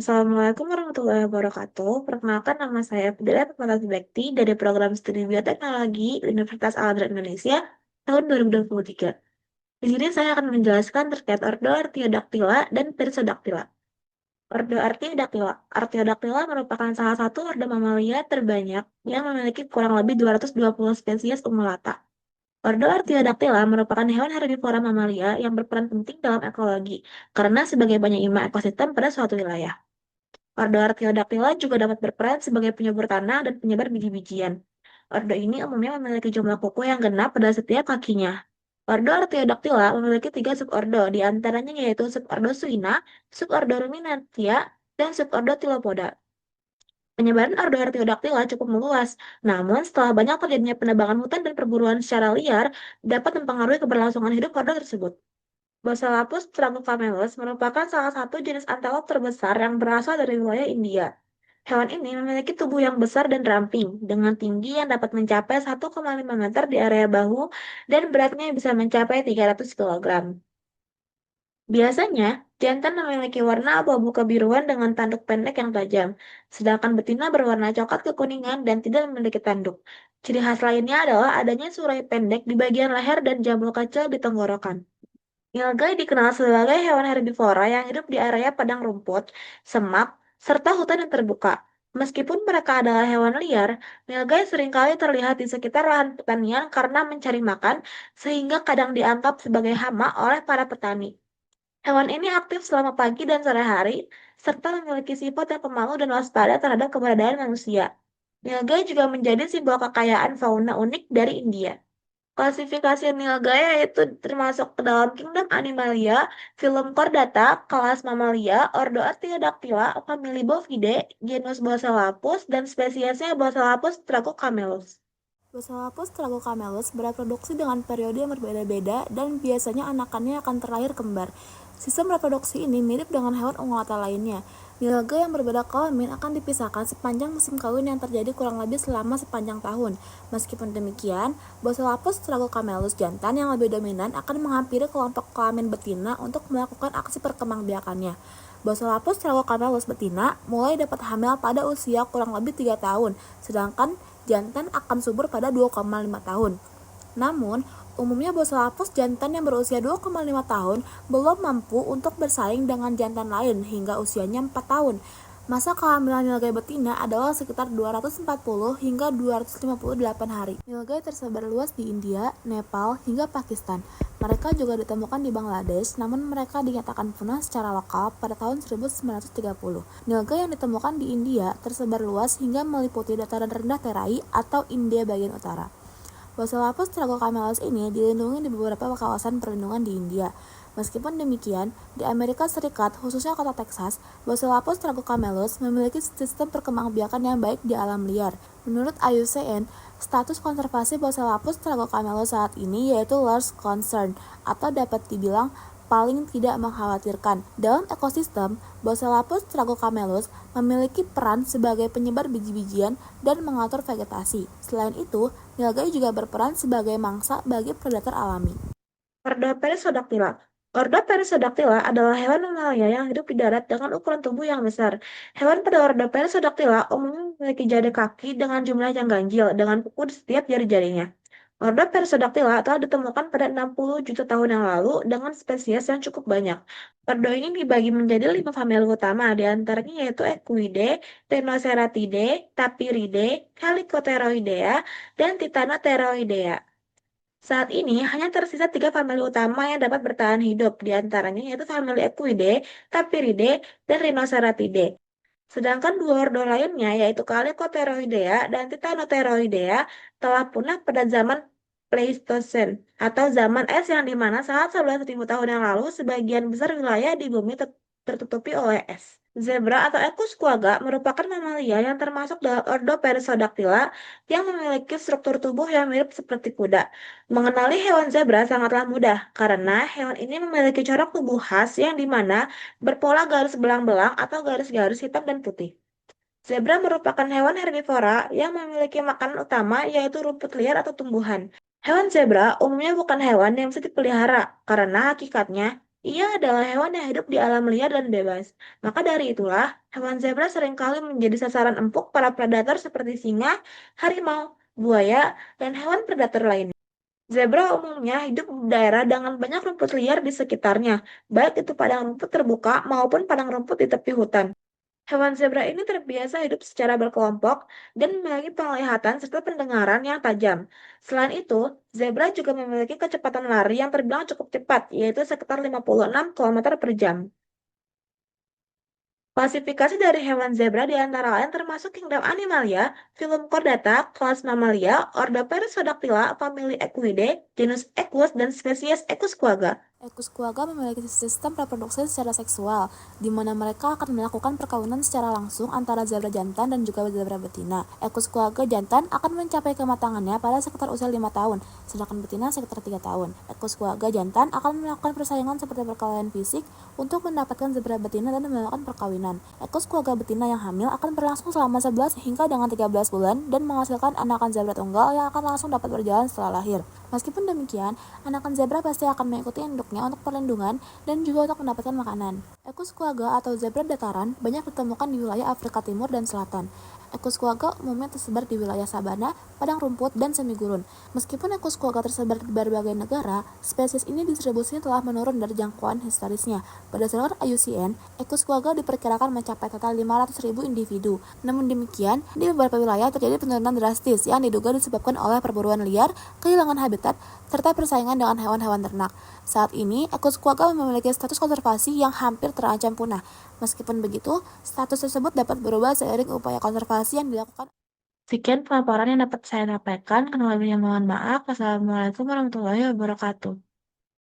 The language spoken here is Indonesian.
Assalamualaikum warahmatullahi wabarakatuh. Perkenalkan nama saya Fidela Fatmawati Bekti dari Program Studi Bioteknologi Universitas Al-Azhar Indonesia tahun 2023. Di sini saya akan menjelaskan terkait ordo Artiodactyla dan Perissodactyla. Ordo Artiodactyla. Artiodactyla merupakan salah satu ordo mamalia terbanyak yang memiliki kurang lebih 220 spesies umulata. Ordo Artiodactyla merupakan hewan herbivora mamalia yang berperan penting dalam ekologi karena sebagai penyeimbang ekosistem pada suatu wilayah. Ordo Artiodactyla juga dapat berperan sebagai penyubur tanah dan penyebar biji-bijian. Ordo ini umumnya memiliki jumlah kuku yang genap pada setiap kakinya. Ordo Artiodactyla memiliki tiga subordo, di antaranya yaitu subordo Suina, subordo Ruminantia, dan subordo Tylopoda. Penyebaran Ordo Artiodactyla cukup meluas, namun setelah banyak terjadinya penebangan hutan dan perburuan secara liar, dapat mempengaruhi keberlangsungan hidup ordo tersebut. Basilampus tragocamelus merupakan salah satu jenis antelop terbesar yang berasal dari wilayah India. Hewan ini memiliki tubuh yang besar dan ramping, dengan tinggi yang dapat mencapai 1,5 meter di area bahu dan beratnya bisa mencapai 300 kilogram. Biasanya, jantan memiliki warna abu-abu kebiruan dengan tanduk pendek yang tajam, sedangkan betina berwarna coklat kekuningan dan tidak memiliki tanduk. Ciri khas lainnya adalah adanya surai pendek di bagian leher dan jambul kecil di tenggorokan. Nilgai dikenal sebagai hewan herbivora yang hidup di area padang rumput, semak, serta hutan yang terbuka. Meskipun mereka adalah hewan liar, nilgai seringkali terlihat di sekitar lahan pertanian karena mencari makan, sehingga kadang dianggap sebagai hama oleh para petani. Hewan ini aktif selama pagi dan sore hari, serta memiliki sifat yang pemalu dan waspada terhadap keberadaan manusia. Nilgai juga menjadi simbol kekayaan fauna unik dari India. Klasifikasi nilgaya itu termasuk ke dalam kingdom Animalia, film Chordata, kelas Mamalia, ordo Artiodactyla, famili Bovidae, genus Basilampus, dan spesiesnya Basilampus tragocamelus. Basilampus tragocamelus bereproduksi dengan periode yang berbeda-beda dan biasanya anakannya akan terlahir kembar. Sistem reproduksi ini mirip dengan hewan ungulata lainnya. Nilai yang berbeda kelamin akan dipisahkan sepanjang musim kawin yang terjadi kurang lebih selama sepanjang tahun. Meskipun demikian, Basilampus tragocamelus jantan yang lebih dominan akan menghampiri kelompok kelamin betina untuk melakukan aksi perkembangbiakannya. Basilampus tragocamelus betina mulai dapat hamil pada usia kurang lebih 3 tahun, sedangkan jantan akan subur pada 2,5 tahun. Namun, umumnya Basilampus jantan yang berusia 2,5 tahun belum mampu untuk bersaing dengan jantan lain hingga usianya 4 tahun. Masa kehamilan nilgai betina adalah sekitar 240 hingga 258 hari. Nilgai tersebar luas di India, Nepal, hingga Pakistan. Mereka juga ditemukan di Bangladesh, namun mereka dinyatakan punah secara lokal pada tahun 1930. Nilgai yang ditemukan di India tersebar luas hingga meliputi dataran rendah Terai atau India bagian utara. Basilampus tragocamelus ini dilindungi di beberapa kawasan perlindungan di India. Meskipun demikian, di Amerika Serikat, khususnya kota Texas, Basilampus tragocamelus memiliki sistem perkembangbiakan yang baik di alam liar. Menurut IUCN, status konservasi Basilampus tragocamelus saat ini yaitu large concern atau dapat dibilang paling tidak mengkhawatirkan. Dalam ekosistem, Basilampus tragocamelus memiliki peran sebagai penyebar biji-bijian dan mengatur vegetasi. Selain itu, nilgai juga berperan sebagai mangsa bagi predator alami. Ordo Perissodactyla. Ordo Perissodactyla adalah hewan mamalia yang hidup di darat dengan ukuran tubuh yang besar. Hewan pada ordo Perissodactyla umumnya memiliki jari kaki dengan jumlah yang ganjil dengan kuku di setiap jari-jarinya. Ordo Perissodactyla telah ditemukan pada 60 juta tahun yang lalu dengan spesies yang cukup banyak. Ordo ini dibagi menjadi 5 famili utama, di antaranya yaitu Equidae, Rhinoceratidae, Tapiridae, Helicotheroidea, dan Titanotheroidea. Saat ini hanya tersisa tiga famili utama yang dapat bertahan hidup, di antaranya yaitu famili Equidae, Tapiridae, dan Rhinoceratidae. Sedangkan dua ordo lainnya yaitu Chalicotheroidea dan Titanotheroidea telah punah pada zaman Pleistocene atau zaman es yang dimana saat 11.000 tahun yang lalu sebagian besar wilayah di bumi tertutupi oleh es. Zebra atau Equus quagga merupakan mamalia yang termasuk dalam ordo Perissodactyla yang memiliki struktur tubuh yang mirip seperti kuda. Mengenali hewan zebra sangatlah mudah karena hewan ini memiliki corak tubuh khas yang dimana berpola garis belang-belang atau garis-garis hitam dan putih. Zebra merupakan hewan herbivora yang memiliki makanan utama yaitu rumput liar atau tumbuhan. Hewan zebra umumnya bukan hewan yang bisa dipelihara karena hakikatnya Ia adalah hewan yang hidup di alam liar dan bebas. Maka dari itulah, hewan zebra seringkali menjadi sasaran empuk para predator seperti singa, harimau, buaya, dan hewan predator lainnya. Zebra umumnya hidup di daerah dengan banyak rumput liar di sekitarnya, baik itu padang rumput terbuka maupun padang rumput di tepi hutan. Hewan zebra ini terbiasa hidup secara berkelompok dan memiliki penglihatan serta pendengaran yang tajam. Selain itu, zebra juga memiliki kecepatan lari yang terbilang cukup cepat, yaitu sekitar 56 km per jam. Klasifikasi dari hewan zebra di antara lain termasuk kingdom Animalia, filum Chordata, kelas Mammalia, ordo Perissodactyla, famili Equidae, genus Equus, dan spesies Equus quagga. Equus quagga memiliki sistem reproduksi secara seksual, di mana mereka akan melakukan perkawinan secara langsung antara zebra jantan dan juga zebra betina. Equus quagga jantan akan mencapai kematangannya pada sekitar usia 5 tahun, sedangkan betina sekitar 3 tahun. Equus quagga jantan akan melakukan persaingan seperti perkelahian fisik untuk mendapatkan zebra betina dan melakukan perkawinan. Equus quagga betina yang hamil akan berlangsung selama 11 hingga dengan 13 bulan dan menghasilkan anakan zebra tunggal yang akan langsung dapat berjalan setelah lahir. Meskipun demikian, anakan zebra pasti akan mengikuti induknya untuk perlindungan dan juga untuk mendapatkan makanan. Equus quagga atau zebra dataran banyak ditemukan di wilayah Afrika Timur dan Selatan. Equus quagga umumnya tersebar di wilayah sabana, padang rumput, dan semi gurun. Meskipun Equus quagga tersebar di berbagai negara, spesies ini distribusinya telah menurun dari jangkauan historisnya. Berdasarkan IUCN, Equus quagga diperkirakan mencapai total 500.000 individu. Namun demikian, di beberapa wilayah terjadi penurunan drastis yang diduga disebabkan oleh perburuan liar, kehilangan habitat, serta persaingan dengan hewan-hewan ternak. Saat ini, Equus quagga memiliki status konservasi yang hampir terancam punah. Meskipun begitu, status tersebut dapat berubah seiring upaya konservasi yang dilakukan. Sekian pelaporan yang dapat saya sampaikan. Kurang lebihnya mohon maaf. Wassalamualaikum warahmatullahi wabarakatuh.